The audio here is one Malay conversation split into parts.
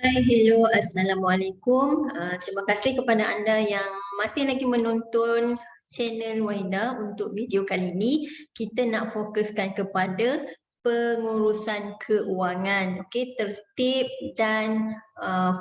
Hai, hello, Assalamualaikum. Terima kasih kepada anda yang masih lagi menonton channel Waida untuk video kali ini. Kita nak fokuskan kepada pengurusan keuangan, okey, tertib dan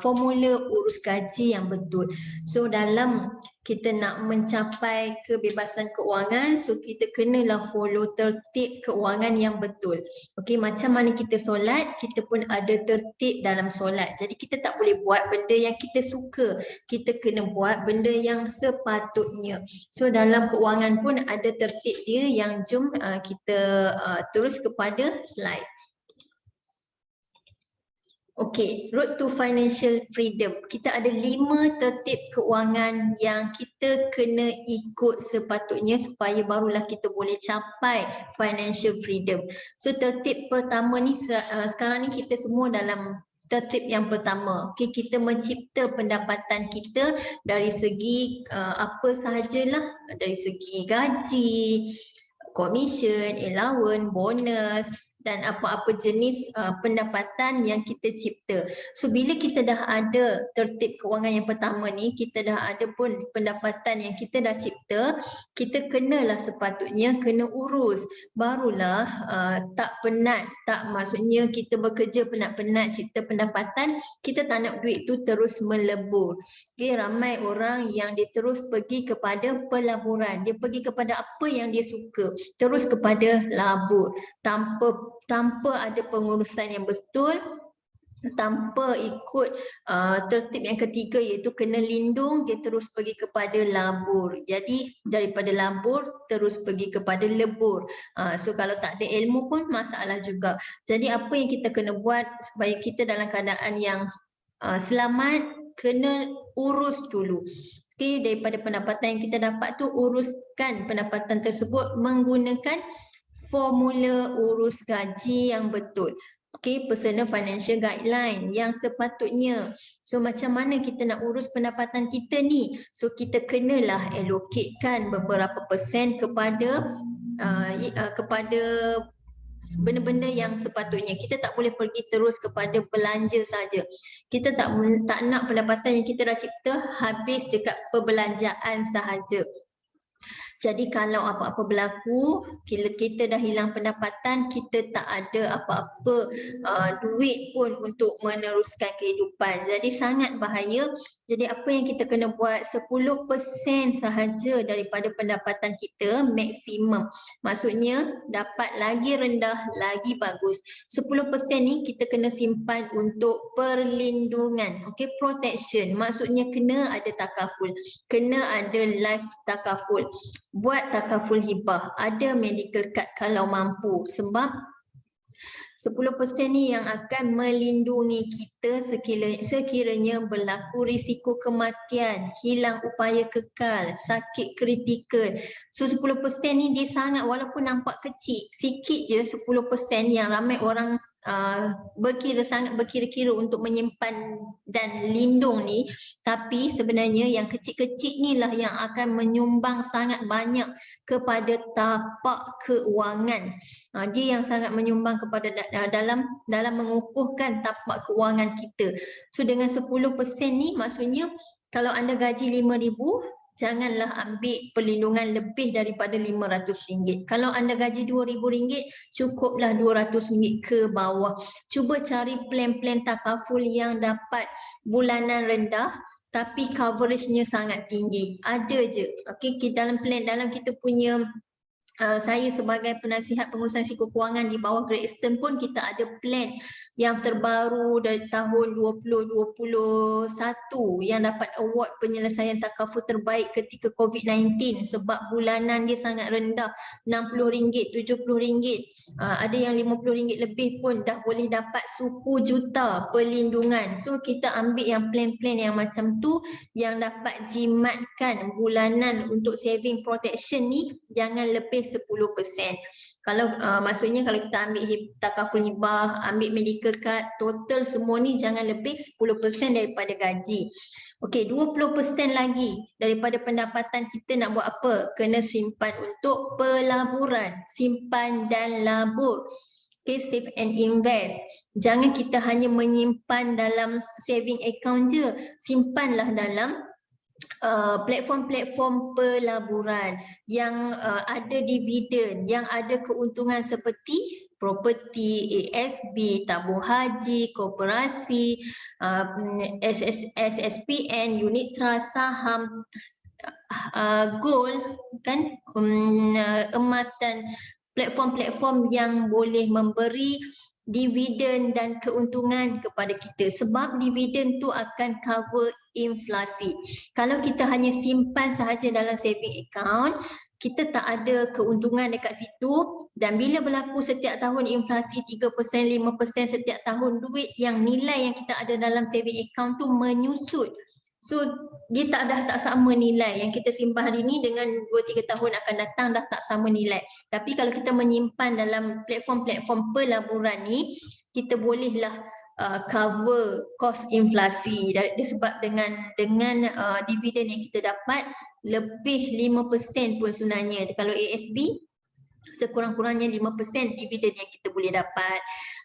formula urus gaji yang betul. So dalam kita nak mencapai kebebasan keuangan, so kita kenalah follow tertib keuangan yang betul. Okey, macam mana kita solat, kita pun ada tertib dalam solat. Jadi kita tak boleh buat benda yang kita suka. Kita kena buat benda yang sepatutnya. So dalam keuangan pun ada tertib dia yang jom kita terus kepada slide. Okey, road to financial freedom. Kita ada 5 tertib keuangan yang kita kena ikut sepatutnya supaya barulah kita boleh capai financial freedom. So tertib pertama ni sekarang ni kita semua dalam tertib yang pertama. Okey, kita mencipta pendapatan kita dari segi apa sahajalah, dari segi gaji, commission, allowance, bonus dan apa-apa jenis pendapatan yang kita cipta. So bila kita dah ada tertib keuangan yang pertama ni, kita dah ada pun pendapatan yang kita dah cipta, kita kenalah sepatutnya kena urus. Barulah tak penat, tak maksudnya kita bekerja penat-penat cipta pendapatan, kita tak nak duit tu terus melebur. Okay, ramai orang yang dia terus pergi kepada pelaburan, dia pergi kepada apa yang dia suka, terus kepada labur tanpa ada pengurusan yang betul, tanpa ikut tertib yang ketiga iaitu kena lindung, dia terus pergi kepada labur. Jadi daripada labur terus pergi kepada lebur. So kalau tak ada ilmu pun masalah juga. Jadi apa yang kita kena buat supaya kita dalam keadaan yang selamat, kena urus dulu. Okay, daripada pendapatan yang kita dapat tu, uruskan pendapatan tersebut menggunakan formula urus gaji yang betul. Okay, personal financial guideline yang sepatutnya. So macam mana kita nak urus pendapatan kita ni? So kita kenalah allocatekan beberapa persen kepada benda-benda yang sepatutnya. Kita tak boleh pergi terus kepada belanja saja. Kita tak nak pendapatan yang kita dah cipta habis dekat perbelanjaan sahaja. Jadi kalau apa-apa berlaku, kita dah hilang pendapatan, kita tak ada apa-apa duit pun untuk meneruskan kehidupan. Jadi sangat bahaya. Jadi apa yang kita kena buat, 10% sahaja daripada pendapatan kita maksimum. Maksudnya dapat lagi rendah, lagi bagus. 10% ni kita kena simpan untuk perlindungan. Okay, protection. Maksudnya kena ada takaful, kena ada life takaful. Buat takaful hibah, ada medical card kalau mampu, sebab 10% ni yang akan melindungi kita sekiranya berlaku risiko kematian, hilang upaya kekal, sakit kritikal. So 10% ni dia sangat, walaupun nampak kecil, sikit je 10% yang ramai orang sangat berkira-kira untuk menyimpan dan lindung ni, tapi sebenarnya yang kecil-kecil ni lah yang akan menyumbang sangat banyak kepada tapak keuangan. Dia yang sangat menyumbang kepada dalam mengukuhkan tapak keuangan kita. So dengan 10% ni maksudnya kalau anda gaji RM5,000, janganlah ambil perlindungan lebih daripada RM500. Kalau anda gaji RM2,000, cukuplah RM200 ke bawah. Cuba cari plan-plan takaful yang dapat bulanan rendah tapi coveragenya sangat tinggi. Ada je. Okay, dalam kita punya saya sebagai penasihat pengurusan risiko kewangan di bawah Great Eastern pun kita ada plan yang terbaru dari tahun 2021 yang dapat award penyelesaian takaful terbaik ketika COVID-19 sebab bulanan dia sangat rendah, RM60, RM70. Ada yang RM50 lebih pun dah boleh dapat suku juta perlindungan. So kita ambil yang plan-plan yang macam tu yang dapat jimatkan bulanan untuk saving protection ni jangan lebih 10%. Kalau maksudnya kalau kita ambil takaful hibah, ambil medical card, total semua ni jangan lebih 10% daripada gaji. Okey, 20% lagi daripada pendapatan kita nak buat apa? Kena simpan untuk pelaburan, simpan dan labur. Okay, save and invest. Jangan kita hanya menyimpan dalam saving account je. Simpanlah dalam platform-platform pelaburan yang ada dividen, yang ada keuntungan seperti properti, ASB, tabung haji, koperasi, SSPN, unit trust, saham, gold, kan, emas dan platform-platform yang boleh memberi dividen dan keuntungan kepada kita, sebab dividen tu akan cover inflasi. Kalau kita hanya simpan sahaja dalam saving account, kita tak ada keuntungan dekat situ, dan bila berlaku setiap tahun inflasi 3%, 5% setiap tahun, duit yang nilai yang kita ada dalam saving account tu menyusut. So dia tak sama nilai. Yang kita simpan hari ni dengan 2-3 tahun akan datang dah tak sama nilai. Tapi kalau kita menyimpan dalam platform-platform pelaburan ni, kita bolehlah cover kos inflasi. Sebab dengan dividen yang kita dapat lebih 5% pun sebenarnya. Kalau ASB sekurang-kurangnya 5% dividen yang kita boleh dapat.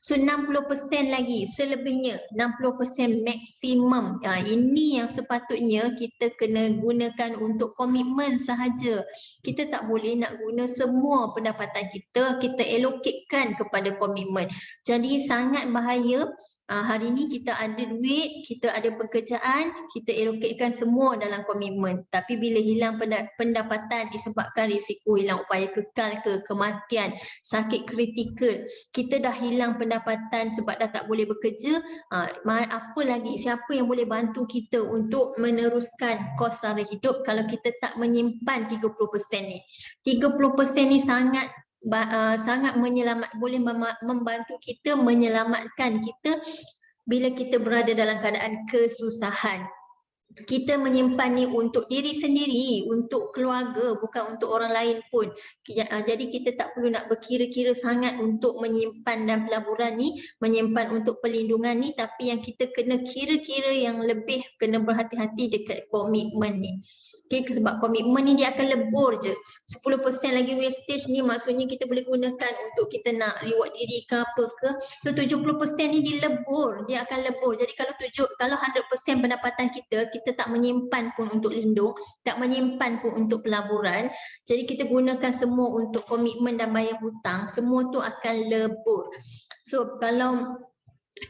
So 60% lagi, selebihnya 60% maksimum. Ini yang sepatutnya kita kena gunakan untuk komitmen sahaja. Kita tak boleh nak guna semua pendapatan kita allocatekan kepada komitmen. Jadi sangat bahaya. Hari ni kita ada duit, kita ada pekerjaan, kita allocatekan semua dalam komitmen. Tapi bila hilang pendapatan disebabkan risiko hilang upaya kekal ke kematian, sakit kritikal, kita dah hilang pendapatan sebab dah tak boleh bekerja, apa lagi, siapa yang boleh bantu kita untuk meneruskan kos sara hidup kalau kita tak menyimpan 30% ni. 30% ni sangat boleh membantu kita, menyelamatkan kita bila kita berada dalam keadaan kesusahan. Kita menyimpan ni untuk diri sendiri, untuk keluarga, bukan untuk orang lain pun. Jadi kita tak perlu nak berkira-kira sangat untuk menyimpan dan pelaburan ni, menyimpan untuk perlindungan ni, tapi yang kita kena kira-kira yang lebih kena berhati-hati dekat komitmen ni. Okay, sebab komitmen ni dia akan lebur je. 10% lagi wastage ni maksudnya kita boleh gunakan untuk kita nak reward diri ke apa ke. So 70% ni dilebur, dia akan lebur. Jadi kalau 100% pendapatan kita tak menyimpan pun untuk lindung, tak menyimpan pun untuk pelaburan, jadi kita gunakan semua untuk komitmen dan bayar hutang, semua tu akan lebur. So kalau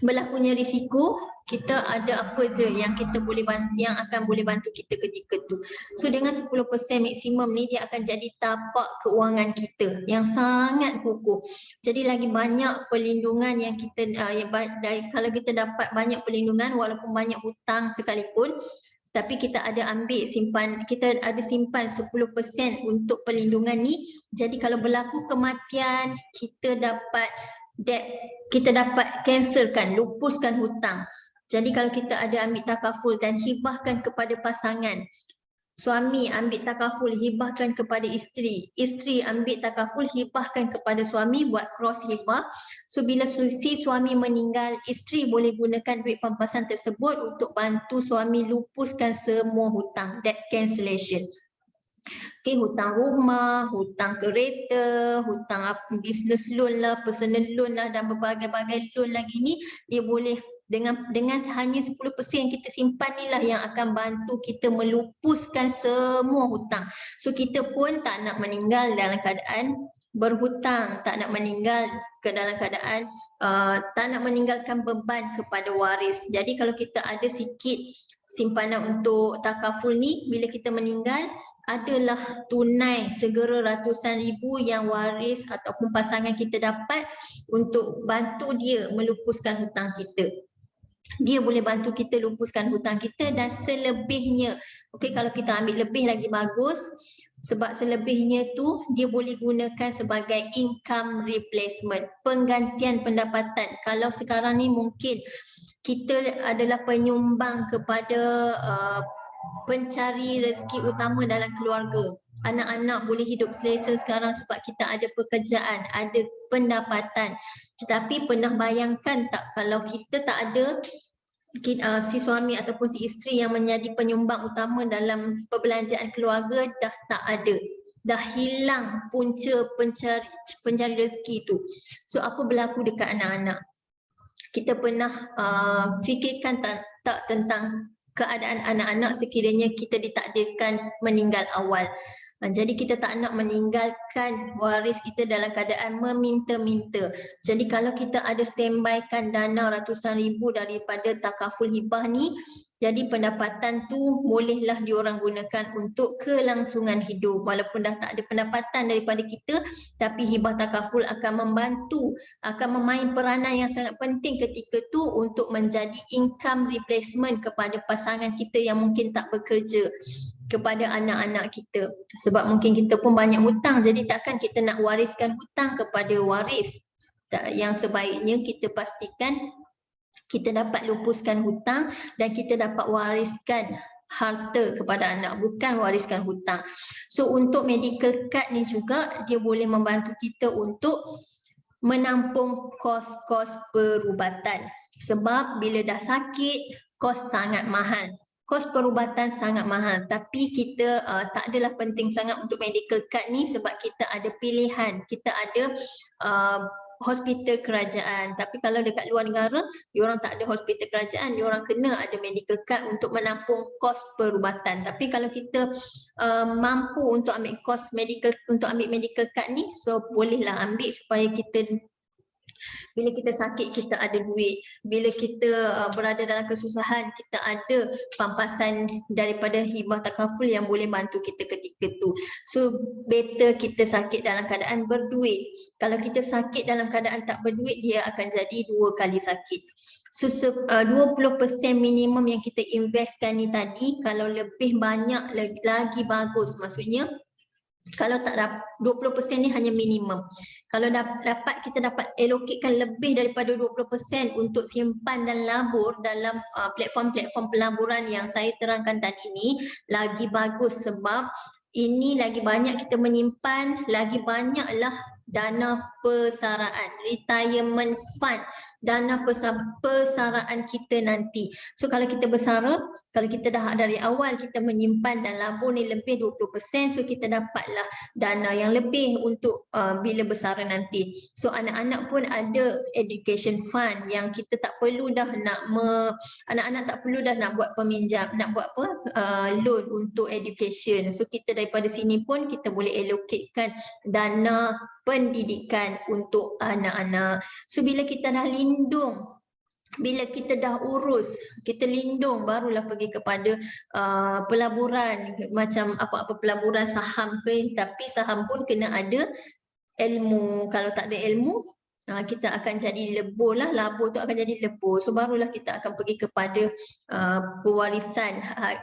berlakunya risiko, kita ada apa je yang kita boleh bantu, yang akan boleh bantu kita ketika tu. So dengan 10% maksimum ni, dia akan jadi tapak keuangan kita yang sangat kukuh. Jadi lagi banyak perlindungan yang kita kalau kita dapat banyak perlindungan walaupun banyak hutang sekalipun, tapi kita ada simpan 10% untuk perlindungan ni. Jadi kalau berlaku kematian, kita dapat cancelkan, lupuskan hutang. Jadi kalau kita ada ambil takaful dan hibahkan kepada pasangan, suami ambil takaful hibahkan kepada isteri, isteri ambil takaful hibahkan kepada suami, buat cross hibah. So bila si suami meninggal, isteri boleh gunakan duit pampasan tersebut untuk bantu suami lupuskan semua hutang, debt cancellation. Okay, hutang rumah, hutang kereta, hutang business loan lah, personal loan lah, dan berbagai-bagai loan lagi ni, dia boleh dengan hanya 10% yang kita simpan ni lah yang akan bantu kita melupuskan semua hutang. So kita pun tak nak meninggal dalam keadaan berhutang, tak nak meninggal dalam keadaan tak nak meninggalkan beban kepada waris. Jadi kalau kita ada sikit simpanan untuk takaful ni, bila kita meninggal, adalah tunai segera ratusan ribu yang waris ataupun pasangan kita dapat untuk bantu dia melupuskan hutang kita. Dia boleh bantu kita lupuskan hutang kita, dan selebihnya, okey, kalau kita ambil lebih lagi bagus, sebab selebihnya tu dia boleh gunakan sebagai income replacement, penggantian pendapatan. Kalau sekarang ni mungkin kita adalah penyumbang kepada pencari rezeki utama dalam keluarga. Anak-anak boleh hidup selesa sekarang sebab kita ada pekerjaan, ada pendapatan. Tetapi pernah bayangkan tak kalau kita tak ada si suami ataupun si isteri yang menjadi penyumbang utama dalam perbelanjaan keluarga, dah tak ada. dah hilang punca pencari rezeki tu. So apa berlaku dekat anak-anak? Kita pernah fikirkan tak tentang keadaan anak-anak sekiranya kita ditakdirkan meninggal awal. Jadi kita tak nak meninggalkan waris kita dalam keadaan meminta-minta. Jadi kalau kita ada standbykan dana ratusan ribu daripada takaful hibah ni, jadi pendapatan tu bolehlah diorang gunakan untuk kelangsungan hidup. Walaupun dah tak ada pendapatan daripada kita, tapi hibah takaful akan membantu, akan memain peranan yang sangat penting ketika tu untuk menjadi income replacement kepada pasangan kita yang mungkin tak bekerja, kepada anak-anak kita. Sebab mungkin kita pun banyak hutang, jadi takkan kita nak wariskan hutang kepada waris. Yang sebaiknya kita pastikan kita dapat lupuskan hutang dan kita dapat wariskan harta kepada anak, bukan wariskan hutang. So untuk medical card ni juga dia boleh membantu kita untuk menampung kos-kos perubatan. Sebab bila dah sakit, kos sangat mahal. Kos perubatan sangat mahal, tapi kita tak adalah penting sangat untuk medical card ni sebab kita ada pilihan, kita ada hospital kerajaan. Tapi kalau dekat luar negara, diorang tak ada hospital kerajaan, diorang kena ada medical card untuk menampung kos perubatan. Tapi kalau kita mampu untuk ambil kos medical, untuk ambil medical card ni, so bolehlah ambil supaya kita bila kita sakit kita ada duit, bila kita berada dalam kesusahan kita ada pampasan daripada hibah takaful yang boleh bantu kita ketika tu. So better kita sakit dalam keadaan berduit. Kalau kita sakit dalam keadaan tak berduit, dia akan jadi 2 kali sakit. So 20% minimum yang kita investkan ni tadi, kalau lebih banyak lagi bagus. Maksudnya kalau tak dapat 20% ni hanya minimum. Kalau dapat kita dapat allocatekan lebih daripada 20% untuk simpan dan labur dalam platform-platform pelaburan yang saya terangkan tadi ni, lagi bagus sebab ini lagi banyak kita menyimpan, lagi banyaklah dana persaraan, retirement fund, dana persaraan kita nanti. So kalau kita bersara, kalau kita dah dari awal kita menyimpan dan labur ni lebih 20%, so kita dapatlah dana yang lebih untuk bila bersara nanti. So anak-anak pun ada education fund yang kita tak perlu dah nak anak-anak tak perlu dah nak buat peminjam, nak buat apa loan untuk education. So kita daripada sini pun kita boleh allocatekan dana pendidikan untuk anak-anak. So bila kita dah lindung, bila kita dah urus, kita lindung, barulah pergi kepada pelaburan, macam apa-apa pelaburan saham ke, tapi saham pun kena ada ilmu. Kalau tak ada ilmu, kita akan jadi lebur lah, labur tu akan jadi lebur. So barulah kita akan pergi kepada pewarisan,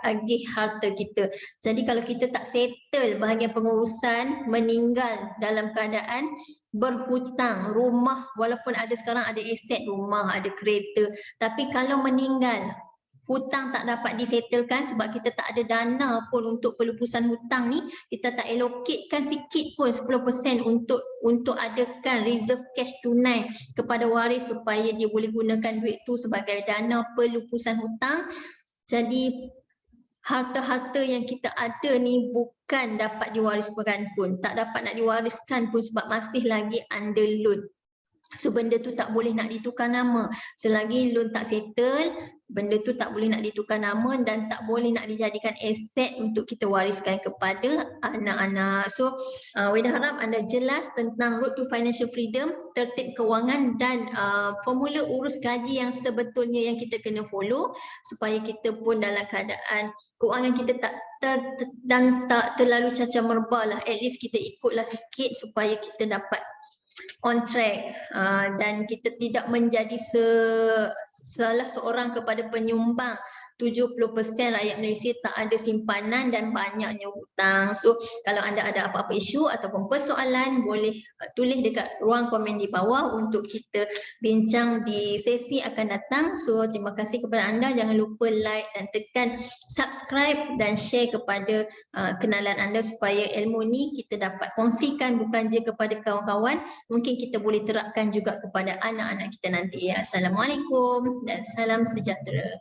agih harta kita. Jadi kalau kita tak settle bahagian pengurusan, meninggal dalam keadaan berhutang, rumah walaupun ada sekarang ada aset rumah, ada kereta, tapi kalau meninggal hutang tak dapat disettlekan sebab kita tak ada dana pun untuk pelupusan hutang ni, kita tak allocatekan sikit pun 10% untuk adakan reserve cash tunai kepada waris supaya dia boleh gunakan duit tu sebagai dana pelupusan hutang. Jadi harta-harta yang kita ada ni bukan dapat diwariskan pun, tak dapat nak diwariskan pun sebab masih lagi under loan. So benda tu tak boleh nak ditukar nama. Selagi loan tak settle, benda tu tak boleh nak ditukar nama dan tak boleh nak dijadikan aset untuk kita wariskan kepada anak-anak. So Weda harap anda jelas tentang road to financial freedom, tertib kewangan dan formula urus gaji yang sebetulnya yang kita kena follow supaya kita pun dalam keadaan kewangan kita tak dan tak terlalu cacah merbah lah. At least kita ikutlah sikit supaya kita dapat on track dan kita tidak menjadi salah seorang kepada penyumbang 70% rakyat Malaysia tak ada simpanan dan banyaknya hutang. So kalau anda ada apa-apa isu ataupun persoalan, boleh tulis dekat ruang komen di bawah untuk kita bincang di sesi akan datang. So terima kasih kepada anda, jangan lupa like dan tekan subscribe dan share kepada kenalan anda supaya ilmu ni kita dapat kongsikan bukan je kepada kawan-kawan, mungkin kita boleh terapkan juga kepada anak-anak kita nanti. Assalamualaikum dan salam sejahtera.